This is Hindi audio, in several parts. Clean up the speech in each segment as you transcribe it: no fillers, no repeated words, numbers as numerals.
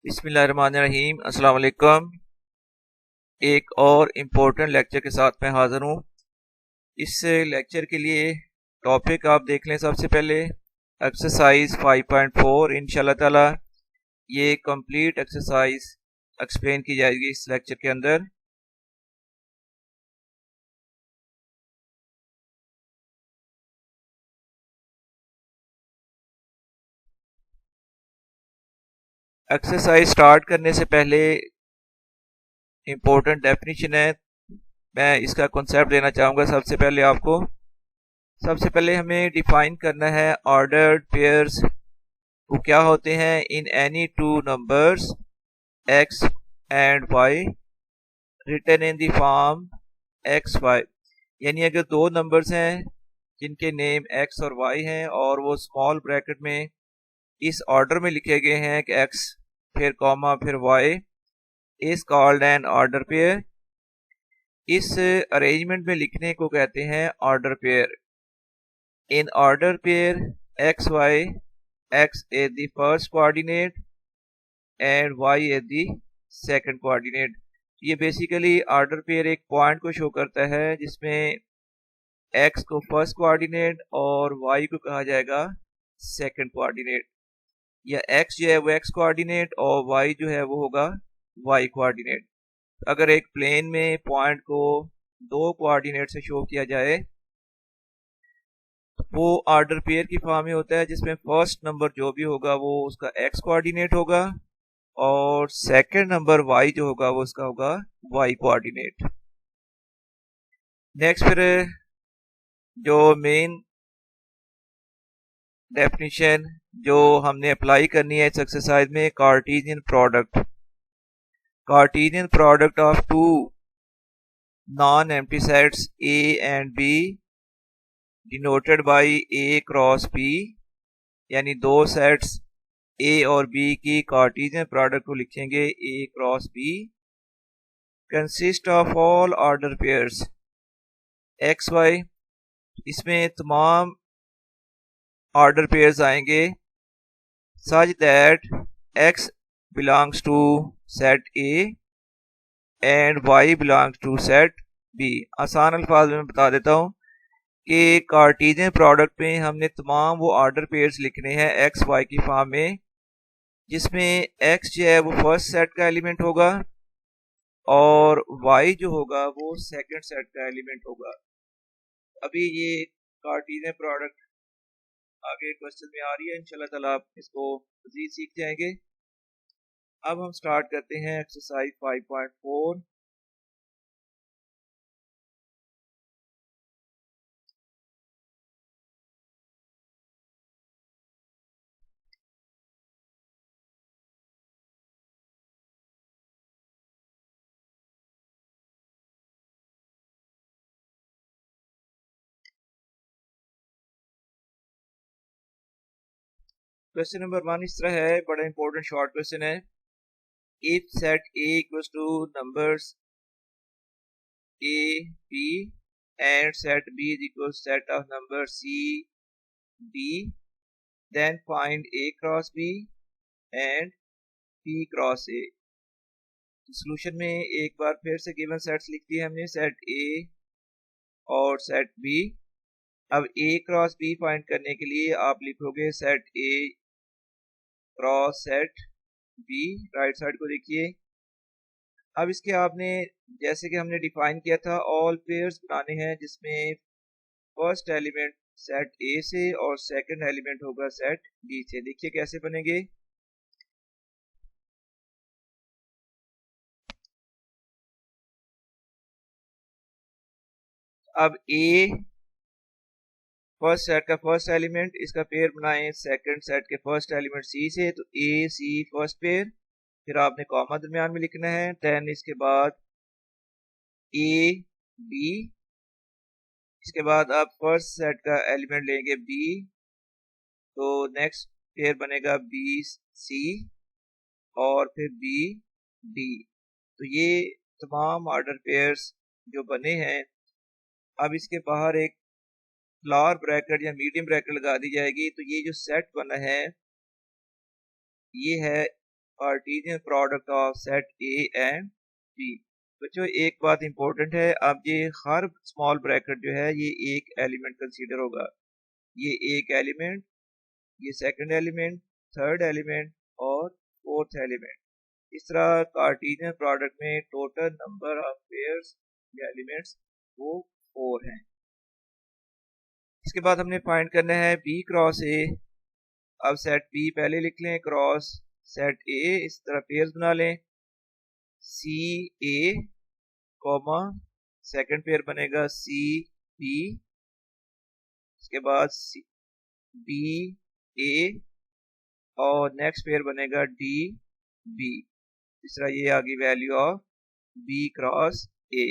बिस्मिल्लाहिर्रहमानिर्रहीम। अस्सलाम वालेकुम। एक और इम्पोर्टेंट लेक्चर के साथ मैं हाज़िर हूँ। इस लेक्चर के लिए टॉपिक आप देख लें। सबसे पहले एक्सरसाइज 5.4 इंशाल्लाह ताला ये कंप्लीट एक्सरसाइज एक्सप्लेन की जाएगी इस लेक्चर के अंदर। एक्सरसाइज स्टार्ट करने से पहले इम्पोर्टेंट डेफिनेशन है, मैं इसका कॉन्सेप्ट देना चाहूँगा सबसे पहले आपको। सबसे पहले हमें डिफाइन करना है ऑर्डर्ड पेयर्स वो क्या होते हैं। In any two numbers x and y written in the form x y, यानी अगर दो नंबर्स हैं जिनके नेम x और y हैं और वो स्मॉल ब्रैकेट में इस ऑर्डर में लिखे गए हैं कि x फिर कॉमा फिर y is called an order pair. इस अरेंजमेंट में लिखने को कहते हैं order pair. In order pair x y, x is the first coordinate and y is the second coordinate। ये बेसिकली ऑर्डर पेयर एक पॉइंट को शो करता है जिसमें x को फर्स्ट कोऑर्डिनेट और y को कहा जाएगा सेकंड कोऑर्डिनेट, या x जो है वो x कोऑर्डिनेट और y जो है वो होगा y कोऑर्डिनेट। अगर एक प्लेन में पॉइंट को दो कोऑर्डिनेट से शो किया जाए वो ऑर्डर पेयर की फॉर्म में होता है, जिसमें फर्स्ट नंबर जो भी होगा वो उसका x कोऑर्डिनेट होगा और सेकंड नंबर y जो होगा वो उसका होगा y कोऑर्डिनेट। नेक्स्ट फिर जो मेन डेफिनेशन जो हमने अप्लाई करनी है इस एक्सरसाइज में, Cartesian product. Cartesian product of two non empty sets a and b denoted by a cross b, यानी दो सेट्स a और b की कार्टेशियन प्रोडक्ट को लिखेंगे a cross b, consist of all order pairs x y. इसमें तमाम ऑर्डर पेयर्स आएंगे such that x belongs to set a and y belongs to set b। आसान अल्फाज में बता देता हूँ कि कार्टेशियन प्रोडक्ट में हमने तमाम वो ऑर्डर पेयर्स लिखने हैं एक्स वाई की फॉर्म में, जिसमें x जो है वो फर्स्ट सेट का एलिमेंट होगा और y जो होगा वो सेकंड सेट का एलिमेंट होगा। अभी ये कार्टेशियन प्रोडक्ट आगे क्वेश्चन में आ रही है, इंशाल्लाह ताला आप इसको मजीद सीख जाएंगे। अब हम स्टार्ट करते हैं एक्सरसाइज 5.4। क्वेश्चन नंबर 1 इस तरह है, बड़ा इंपॉर्टेंट शॉर्ट क्वेश्चन है। If set A equals two numbers A B and set B is equal to set of numbers C B, then find A cross B and P cross A। Solution में एक बार फिर से गिवन सेट्स लिख दिए हमने, सेट A और सेट B। अब A क्रॉस B फाइंड करने के लिए आप लिखोगे set A cross set B। Right side को देखिए। अब इसके आपने जैसे कि हमने डिफाइन किया था ऑल पेयर्स बनाने हैं जिसमें फर्स्ट एलिमेंट सेट A से और सेकंड एलिमेंट होगा सेट B से। देखिए कैसे बनेंगे। अब A फर्स्ट सेट का फर्स्ट एलिमेंट, इसका पेयर बनाएं सेकंड सेट के फर्स्ट एलिमेंट C से, तो A C फर्स्ट पेयर, फिर आपने कॉमा दरमियान में लिखना है, देन इसके बाद A B, इसके बाद आप फर्स्ट सेट का एलिमेंट लेंगे B, तो नेक्स्ट पेयर बनेगा B C और फिर B D। तो ये तमाम ऑर्डर पेयर्स जो बने हैं, अब इसके बाहर एक फ्लावर ब्रैकेट या मीडियम ब्रैकेट लगा दी जाएगी। तो ये जो सेट बना है ये है Cartesian product of set A and B. बच्चों एक बात इंपॉर्टेंट है, अब ये हर स्मॉल ब्रैकेट जो है ये एक एलिमेंट कंसीडर होगा। ये एक एलिमेंट, ये सेकंड एलिमेंट, थर्ड एलिमेंट और फोर्थ एलिमेंट। इस तरह कार्टेशियन प्रोडक्ट में टोटल नंबर ऑफ पेयर्स या एलिमेंट्स वो 4 हैं। इसके बाद हमने फाइंड करना है बी क्रॉस ए। अब सेट बी पहले लिख लें, क्रॉस सेट ए, इस तरह पेयर्स बना लें। C A comma second pair बनेगा सी बी, इसके बाद बी ए और नेक्स्ट पेयर बनेगा डी बी। इस तरह ये आ गई value of B cross A.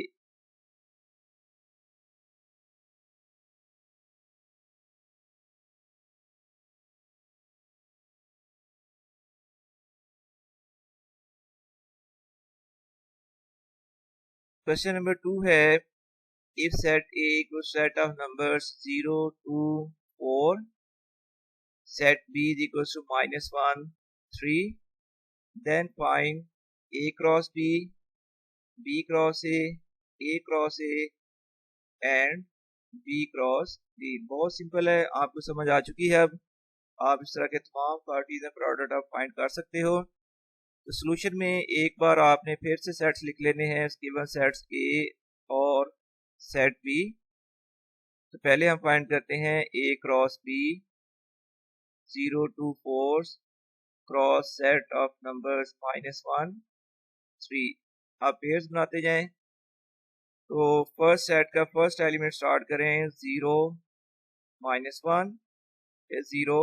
Question number 2 है, if set A equals set of numbers 0 2 4, set B is equals to -1 3, then find A cross B, B cross A cross A and B cross D। बहुत सिंपल है, आपको समझ आ चुकी है। अब आप इस तरह के तमाम कार्टेशियन प्रोडक्ट आप फाइंड कर सकते हो। तो सोल्यूशन में एक बार आपने फिर से सेट्स लिख लेने हैं, गिवन सेट्स ए और सेट बी। तो पहले हम फाइंड करते हैं A cross B, 0 2 4 cross set of numbers -1 3। आप पेयर्स बनाते जाएं। तो फर्स्ट सेट का फर्स्ट एलिमेंट स्टार्ट करें 0 -1 0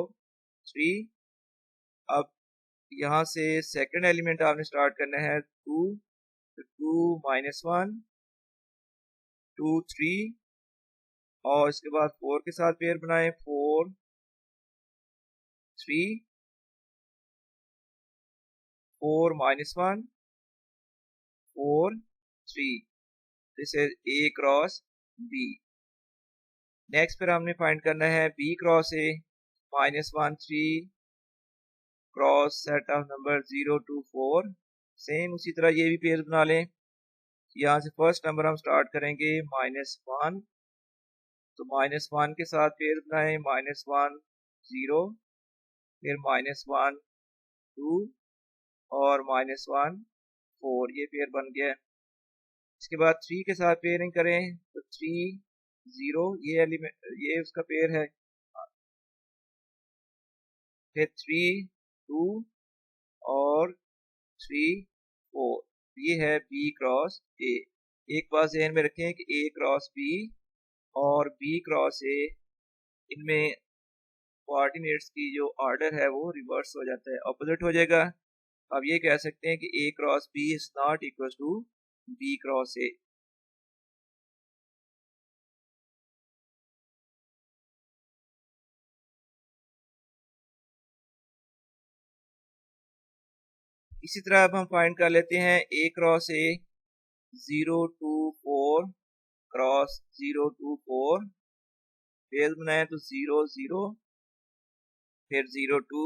3। अब यहाँ से सेकंड एलिमेंट आपने स्टार्ट करना है 2 2 -1 2 3 और इसके बाद 4 के साथ पेयर बनाएं 4 3 4 -1 4 3। This is A cross B. Next फिर हमने फाइंड करना है B cross A, -1 3 cross set of number 0 2 4। Same उसी तरह ये भी पेयर बना लें। यहाँ से फर्स्ट नंबर हम स्टार्ट करेंगे -1, तो -1 के साथ पेयर बनाएं -1 0, फिर -1 2 और -1 4। ये पेयर बन गया। इसके बाद 3 के साथ पेयरिंग करें तो 3 0, ये एलिमेंट ये उसका पेयर है। फिर 3 2 और 3 4। ये है बी क्रॉस ए। एक बात ध्यान में रखें कि ए क्रॉस बी और बी क्रॉस ए, इनमें कोऑर्डिनेट्स की जो ऑर्डर है वो रिवर्स हो जाता है, ऑपोजिट हो जाएगा। अब ये कह सकते हैं कि A cross B is not equal to B cross A. इसी तरह अब हम फाइंड कर लेते हैं A cross A, 0 2 4 cross 0 2 4। Pair बनाए तो 0 0, फिर 0 2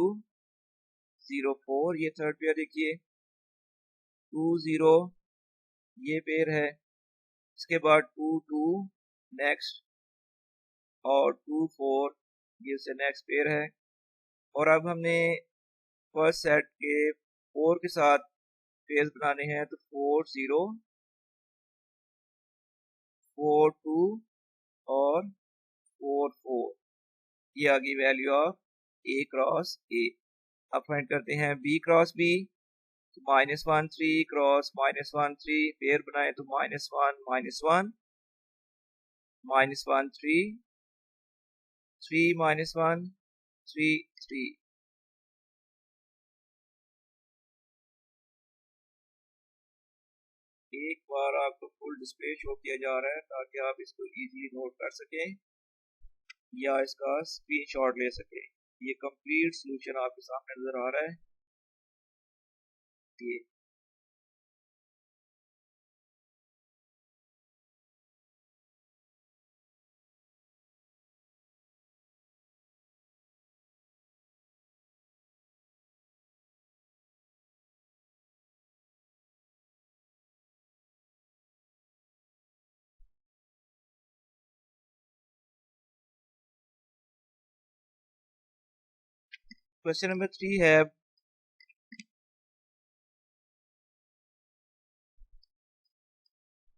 0 4। ये थर्ड पेयर देखिए 2 0, ये पेयर है। इसके बाद 2 2 नेक्स्ट और 2 4, ये उससे नेक्स्ट पेयर है। और अब हमने फर्स्ट सेट के 4 के साथ पेयर्स बनाने हैं तो 4 0 4 2 और 4 4। ये आ गई वैल्यू ऑफ ए क्रॉस ए। अब फाइंड करते हैं बी क्रॉस बी, तो -1 3 क्रॉस -1 3। पेयर बनाए तो -1 -1 -1 3 3 -1 3 3। एक बार आपको फुल डिस्प्ले शो किया जा रहा है ताकि आप इसको इजीली नोट कर सकें या इसका स्क्रीनशॉट ले सकें। ये कंप्लीट सॉल्यूशन आपके सामने नजर आ रहा है। ये क्वेश्चन नंबर 3 है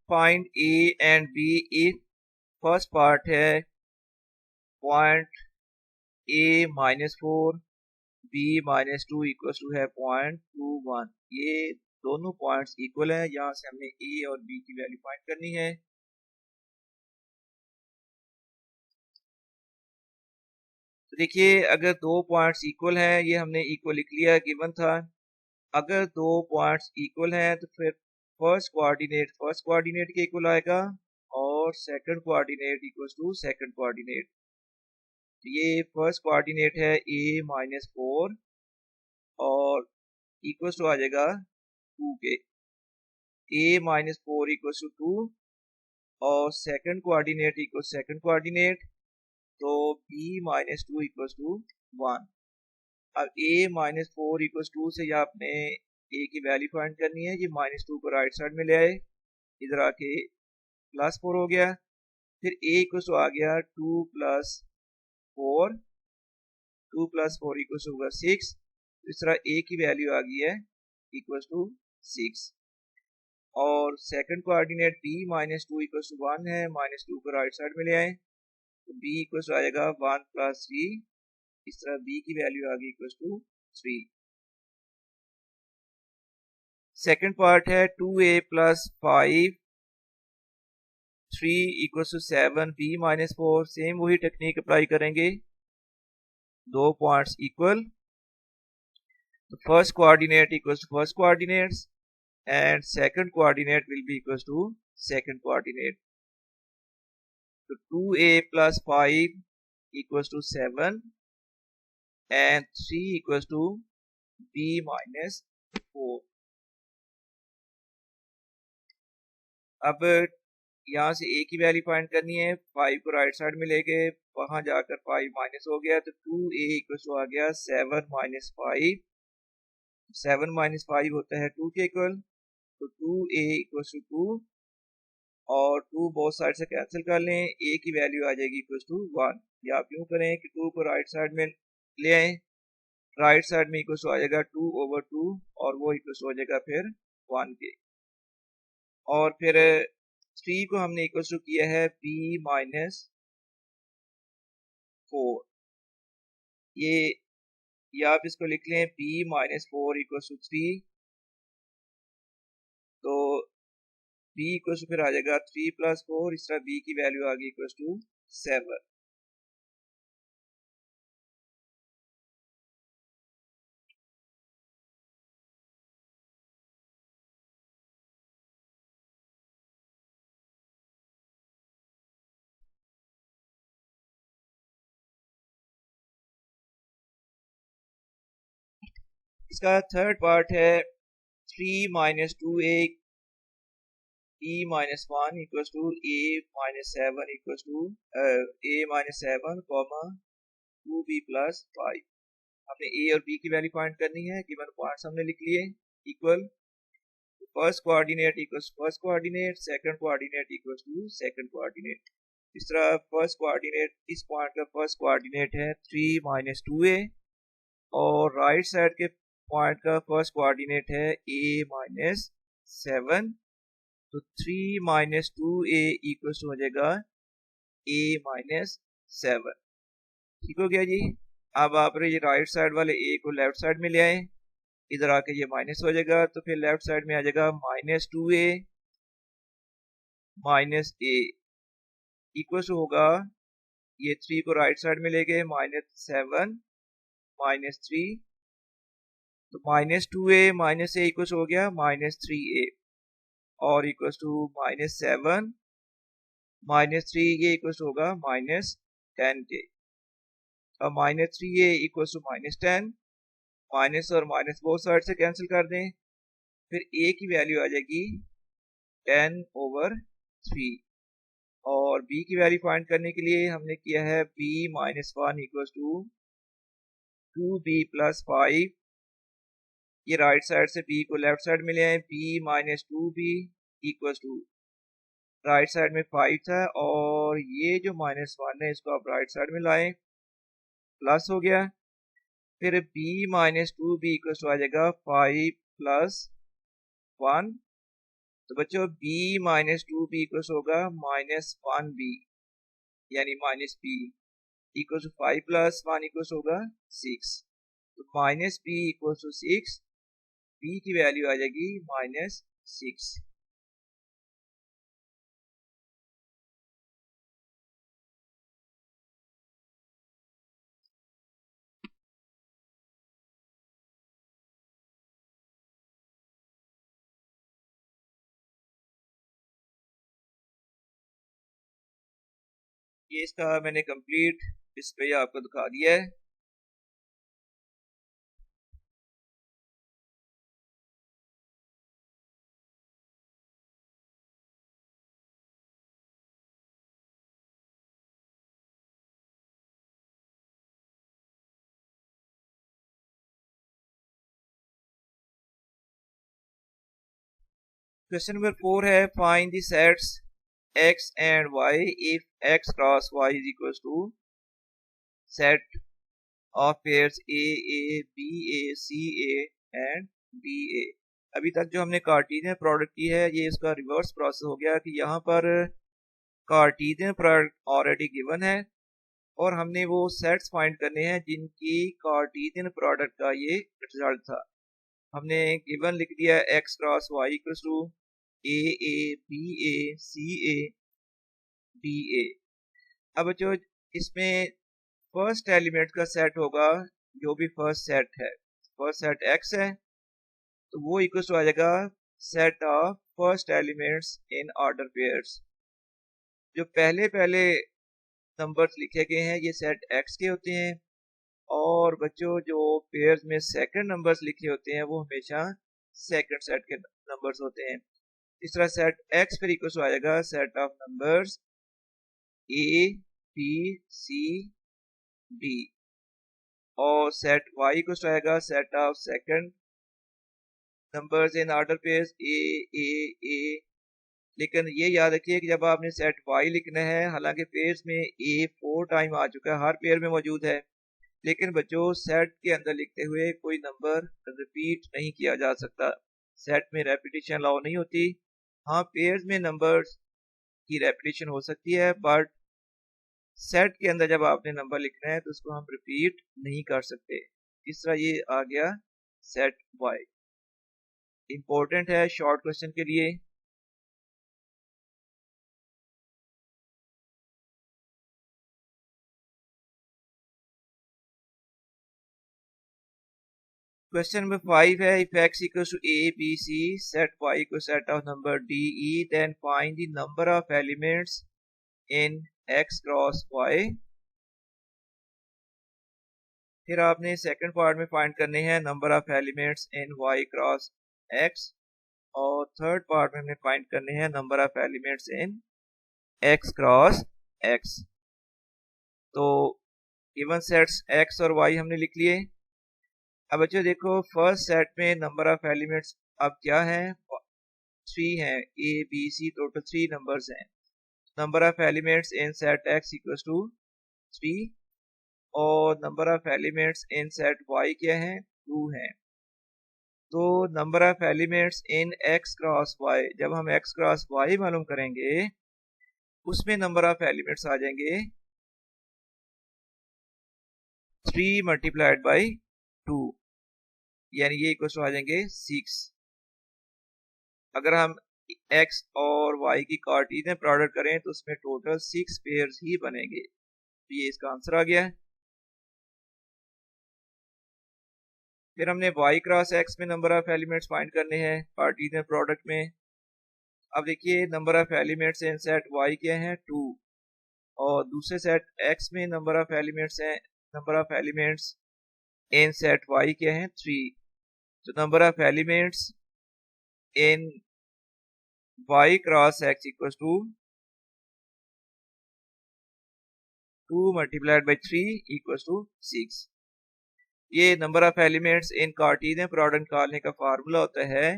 find A and B if first part है point A -4 B -2 equal to है 0.21। ये दोनों पॉइंट्स इक्वल है। यहाँ से हमने ए और बी की वैल्यू फाइंड करनी है। तो देखिए अगर दो पॉइंट्स इक्वल हैं, ये हमने इक्वल लिख लिया, गिवन था। अगर दो पॉइंट्स इक्वल हैं तो फिर फर्स्ट कोऑर्डिनेट के इक्वल आएगा और second coordinate equals to second coordinate. तो ये फर्स्ट कोऑर्डिनेट है a -4 और इक्वल्स टू आ जाएगा 2 के। a -4 इक्वल्स टू 2 और second coordinate equal second coordinate, तो b -2 इक्वल्स टू 1। अब a -4 इक्वल्स 2 से यहाँ आपने a की वैल्यू फाइंड करनी है। ये -2 को राइट साइड में ले आए, इधर आके +4 हो गया। फिर a इक्वल्स टू आ गया 2 + 4, 2 + 4 इक्वल्स टू होगा 6। इस तरह a की वैल्यू आ गई है इक्वल्स टू 6। और second coordinate b -2 equals to 1 है, -2 को राइट साइड में ले आए, तो b इक्वल्स टू आएगा 1 + 3। इस तरह b की वैल्यू आ गई इक्वल्स टू 3। सेकंड पार्ट है 2a + 5 3 equals to 7 b -4। Same वही टेक्निक अप्लाई करेंगे, दो पॉइंट्स इक्वल, तो first coordinate equals to first coordinates and second coordinate will be equals to second coordinate. So 2a + 5 equals to 7 and 3 equals to b -4. अब यहाँ से a की वैल्यू फाइंड करनी है। 5 को राइट साइड में ले गए, वहां जाकर 5 माइनस हो गया, तो 2a इक्वल्स टू आ गया 7 - 5। 7 - 5 होता है 2 के इक्वल, तो 2a इक्वल्स टू 2 और 2 बोथ साइड से कैंसिल कर लें, a की वैल्यू आ जाएगी इक्वल टू 1। या आप यूँ करें कि 2 को राइट साइड में ले आए, राइट साइड में इक्वल टू आ जाएगा 2/2 और वो इक्वल टू हो जाएगा फिर 1 के। और फिर 3 को हमने इक्वल टू किया है b -4। ये आप इसको लिख लें b -4 इक्वल टू 3, तो b इक्वल टू फिर आ जाएगा 3 + 4। इस तरह b की वैल्यू आ गई इक्वल टू 7। इसका थर्ड पार्ट है 3 - 2a e -1 equals to a -7 equals to a -7 comma 2b + 5। हमने a और b की वैल्यू फाइंड करनी है। गिवन पॉइंट्स हमने लिख लिए equal. First coordinate equals first coordinate, second coordinate equals to second coordinate. इस तरह फर्स्ट कोऑर्डिनेट, इस पॉइंट का फर्स्ट कोऑर्डिनेट है 3 - 2a और राइट साइड के पॉइंट का फर्स्ट कोऑर्डिनेट है a -7, तो 3 - 2a इक्वल्स टू हो जाएगा a -7। ठीक हो गया जी। अब आप ये राइट साइड वाले a को लेफ्ट साइड में ले आए, इधर आके ये माइनस हो जाएगा, तो फिर लेफ्ट साइड में आ जाएगा -2a -a इक्वल्स टू होगा, ये 3 को राइट साइड में ले गए, -7 -3, तो -2a -a इक्वल्स हो गया -3a और इक्वल्स टू -7 -3 ये इक्वल्स होगा -10 के। अब -3a इक्वल्स टू -10, माइनस और माइनस बोथ साइड से कैंसिल कर दें, फिर a की वैल्यू आ जाएगी 10/3 और b की वैल्यू फाइंड करने के लिए हमने किया है b -1 इक्वल्स टू 2b + 5। ये राइट साइड से b को लेफ्ट साइड में ले आए, b -2b equals to right side में 5 था और ये जो -1 है इसको आप राइट साइड में लाएं, प्लस हो गया। फिर b minus 2b equal to आ जाएगा 5 प्लस 1। तो बच्चों b माइनस 2b इक्वल होगा -1b यानी minus b equal to 5 plus 1 equal होगा 6। तो minus b equal to 6, b की वैल्यू आ जाएगी -6। ये इसका मैंने कंप्लीट डिस्प्ले आपको दिखा दिया है। क्वेश्चन नंबर 4 है find the sets x and y if x cross y is equals to set of pairs a b a c a and b a। अभी तक जो हमने कार्टेशियन प्रोडक्ट की है ये इसका रिवर्स प्रोसेस हो गया कि यहाँ पर कार्टेशियन प्रोडक्ट ऑलरेडी गिवन है और हमने वो सेट्स फाइंड करने हैं जिनकी कार्टेशियन प्रोडक्ट का ये रिजल्ट था। हमने गिवन लिख दिया x cross y equals to a b a c a d a। अब जो इसमें फर्स्ट एलिमेंट का सेट होगा, जो भी फर्स्ट सेट है, फर्स्ट सेट x है तो वो इक्वल टू आ जाएगा set of first elements in order pairs. जो पहले पहले नंबर्स लिखे गए हैं ये सेट x के होते हैं और बच्चों जो पेयर्स में सेकंड नंबर्स लिखे होते हैं वो हमेशा सेकंड सेट के नंबर्स होते हैं। इस तरह सेट x फिर इक्वल टू आ जाएगा set of numbers a b c d और सेट y इक्वल टू आएगा set of second numbers in order pairs a। लेकिन ये याद रखिए कि जब आपने सेट y लिखना है, हालांकि पेयर्स में a 4 टाइम आ चुका है, हर पेयर में मौजूद है, लेकिन बच्चों सेट के अंदर लिखते हुए कोई नंबर रिपीट नहीं किया जा सकता। सेट में रेपिटेशन अलाउ नहीं होती। हाँ, पेयर्स में नंबर्स की रेपिटेशन हो सकती है बट सेट के अंदर जब आपने नंबर लिखना है तो उसको हम रिपीट नहीं कर सकते। इस तरह ये आ गया सेट y। इंपॉर्टेंट है शॉर्ट क्वेश्चन के लिए। क्वेश्चन नंबर 5 है if x equals to a b c set y equals set of number d e then find the number of elements in x cross y। फिर आपने सेकंड पार्ट में फाइंड करने हैं number of elements in y cross x और थर्ड पार्ट में हमने फाइंड करने हैं number of elements in x cross x। तो गिवन सेट्स x और y हमने लिख लिए। अब बच्चों देखो फर्स्ट सेट में नंबर ऑफ एलिमेंट्स अब क्या है, 3 है, a b c total 3 numbers हैं। Number of elements in set x equals to 3 और number of elements in set y क्या है, 2 है। तो number of elements in x cross y, जब हम x क्रॉस y मालूम करेंगे उसमें नंबर ऑफ एलिमेंट्स आ जाएंगे 3 मल्टीप्लाइड बाई 2 यानी ये इक्वल आ जाएंगे 6। अगर हम x और y की कार्टेशियन प्रोडक्ट करें तो उसमें टोटल 6 पेयर्स ही बनेंगे। तो ये इसका आंसर आ गया है। फिर हमने y क्रॉस x में नंबर ऑफ एलिमेंट्स फाइंड करने हैं कार्टेशियन प्रोडक्ट में। अब देखिए number of elements in set y क्या है, 2 और दूसरे सेट x में नंबर ऑफ एलिमेंट्स हैं, number of elements in set y क्या है, 3। तो number of elements in y cross x equals to 2 multiplied by 3 equals to 6। ये number of elements in Cartesian product निकालने का फार्मूला होता है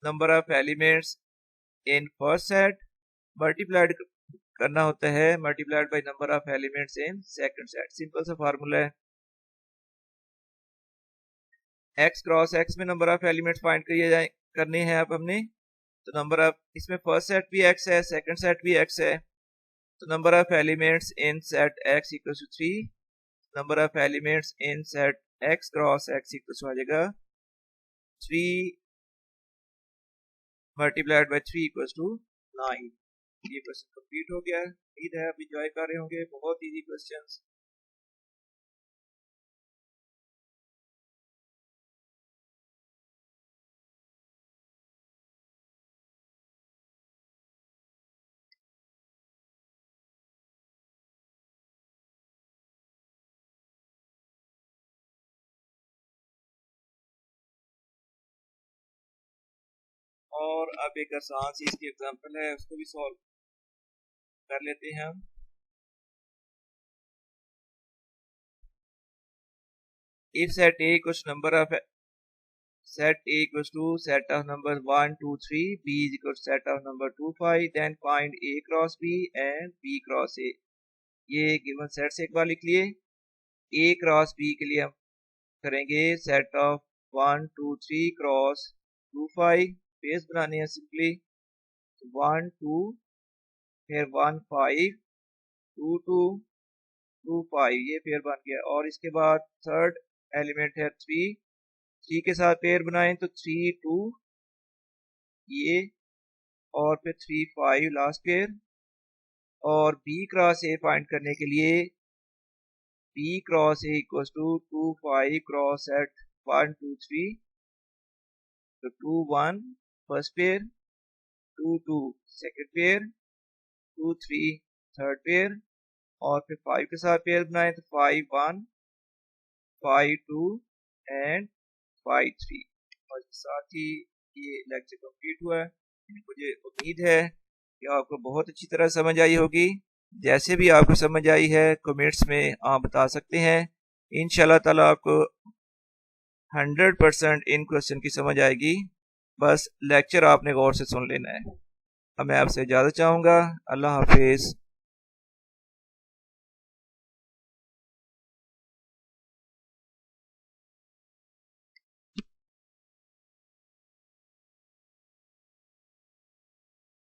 number of elements in first set multiplied करना होता है multiplied by number of elements in second set. Simple सा फार्मूला है। x क्रॉस x में नंबर ऑफ एलिमेंट्स फाइंड करने हैं अब हमने। तो नंबर ऑफ, इसमें फर्स्ट सेट भी x है, सेकंड सेट भी x है, तो number of elements in set x equals to 3, number of elements in set x cross x equals to आ जाएगा 3 मल्टीप्लाइड बाई 3 इक्वल्स टू 9। ये क्वेश्चन कंप्लीट हो गया। उम्मीद है आप एंजॉय कर रहे होंगे, बहुत इजी क्वेश्चंस। और अब एक आसान सी इसकी एग्जांपल है, उसको भी सॉल्व कर लेते हैं हम। If set A equals number of set A equals to set of numbers 1 2 3, B is equal to set of number 2 5, then find A cross B and B cross A। ये गिवन सेट से एक बार लिख लिए। A क्रॉस B के लिए हम करेंगे सेट ऑफ 1 2 3 क्रॉस 2 5, बेस बनाने हैं सिंपली 1 2 फिर 1 5 2 2 2 5, ये पेयर बन गया। और इसके बाद थर्ड एलिमेंट है 3 के साथ पेयर बनाएं तो 3 2 ये, और फिर 3 5 लास्ट पेयर। और B क्रॉस A फाइंड करने के लिए B cross A equals to 2 5 cross set 1 2 3, तो 2 1 first pair, 2 2 second pair, 2 3 third pair, और फिर 5 के साथ पेयर बनाएं तो 5 1 5 2 एंड 5 3। और साथ ही ये लेक्चर कंप्लीट हुआ है। मुझे उम्मीद है कि आपको बहुत अच्छी तरह समझ आई होगी। जैसे भी आपको समझ आई है कमेंट्स में आप बता सकते हैं। इंशाल्लाह ताला आपको 100% इन क्वेश्चन की समझ आएगी। बस लेक्चर आपने गौर से सुन लेना है। अब मैं आपसे इजाज़त चाहूँगा। अल्लाह हाफिज़।